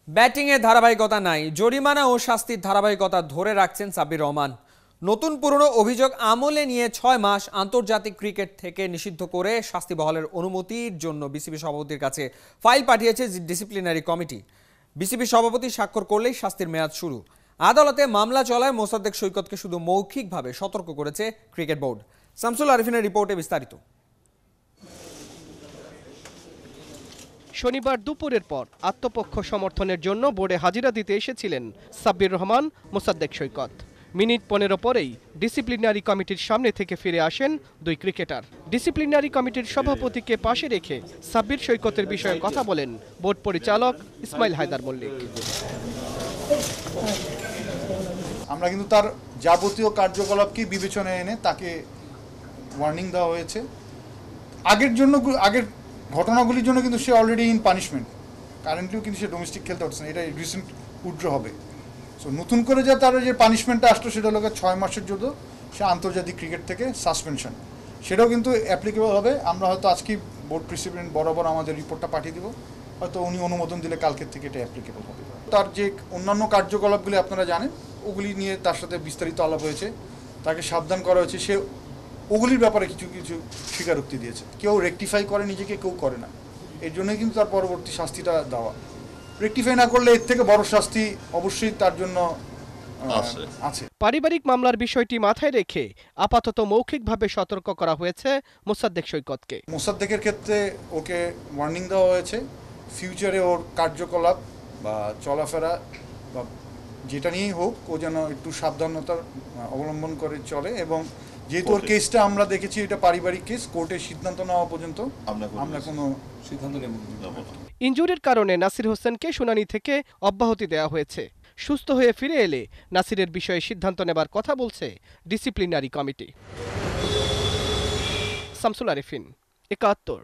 ব্যাটিংয়ে ধারাবাহিকতা নাই, জরিমানা ও শাস্তির ধারাবাহিকতা ধরে রাখছেন সাব্বির রহমান। নতুন পুরনো অভিযোগ আমলে নিয়ে 6 মাস আন্তর্জাতিক ক্রিকেট থেকে নিষিদ্ধ করে শাস্তি বহালের অনুমতির জন্য বিসিবি সভাপতির কাছে ফাইল পাঠিয়েছে ডিসিপ্লিনারি কমিটি। বিসিবি সভাপতি স্বাক্ষর করলেই শাস্তির মেয়াদ শুরু। আদালতে মামলা চলায় মোসাদ্দেক সৈকতকে শুধু মৌখিকভাবে সতর্ক করেছে ক্রিকেট বোর্ড। শামসুল আরিফিনের রিপোর্টে বিস্তারিত। শনিবার দুপুরের পর আত্মপক্ষ সমর্থনের জন্য বোর্ডে হাজিরা দিতে এসেছিলেন সাব্বির রহমান, মোসাদ্দেক সৈকত। মিনিট 15 পরেই ডিসিপ্লিনারি কমিটির সামনে থেকে ফিরে আসেন দুই ক্রিকেটার। ডিসিপ্লিনারি কমিটির সভাপতিকে পাশে রেখে সাব্বির সৈকতের বিষয়ে কথা বলেন বোর্ড পরিচালক ইসমাইল হায়দার মল্লিক। আমরা কিন্তু তার যাবতীয় কার্যকলাপকে বিবেচনায় এনে তাকে ওয়ার্নিং দেওয়া হয়েছে। আগের ঘটনাগুলির জন্য কিন্তু সে অলরেডি ইন পানিশমেন্ট, কারেন্টলিও কিন্তু সে ডোমেস্টিক খেলতে পারছে না, এটা রিসেন্ট উইথড্র হবে। সো নতুন করে যে তার যে পানিশমেন্টটা আসলো সেটা হলো 6 মাসের জন্য সে আন্তর্জাতিক ক্রিকেট থেকে সাসপেনশন, সেটাও কিন্তু অ্যাপ্লিকেবল হবে। আমরা হয়তো আজকে বোর্ড প্রেসিডেন্ট বরাবর আমাদের রিপোর্টটা পাঠিয়ে দিব, হয়তো উনি অনুমোদন দিলে কালকের থেকে এটা অ্যাপ্লিকেবল হবে। তার যে অন্যান্য কার্যকলাপগুলি আপনারা জানেন, ওগুলি নিয়ে তার সাথে বিস্তারিত আলাপ হয়েছে, তাকে সাবধান করা হয়েছে। সে ওগুলির ব্যাপারে কিছু কিছু স্বীকারোক্তি দিয়েছে। কেউ রেকটিফাই করে নিজেকে, কেউ করে না। এর জন্যই কিন্তু তার পরবর্তী শাস্তিটা দেওয়া। রেকটিফাই না করলে এর থেকে বড় শাস্তি অবশ্যই তার জন্য আছে। পারিবারিক মামলার বিষয়টি মাথায় রেখে আপাতত মৌখিকভাবে সতর্ক করা হয়েছে মোসাদ্দেক সৈকতকে। মোসাদ্দেকের ক্ষেত্রে ওকে ওয়ার্নিং দেওয়া হয়েছে, ফিউচারে ওর কার্যকলাপ বা চলাফেরা বা যেটা নিয়েই হোক, ও যেন একটু সাবধানতা অবলম্বন করে চলে। এবং যেহেতু ওর কেসটা আমরা দেখেছি এটা পারিবারিক কেস, কোর্টের সিদ্ধান্ত নেওয়া পর্যন্ত আমরা কোনো সিদ্ধান্ত নেব না। ইনজুরির কারণে নাসির হোসেনকে শুনানি থেকে অব্যাহতি দেওয়া হয়েছে। সুস্থ হয়ে ফিরে এলে নাসিরের বিষয়ে সিদ্ধান্ত নেবার কথা বলছে ডিসিপ্লিনারি কমিটি। শামসুল আরিফিন, ৭১।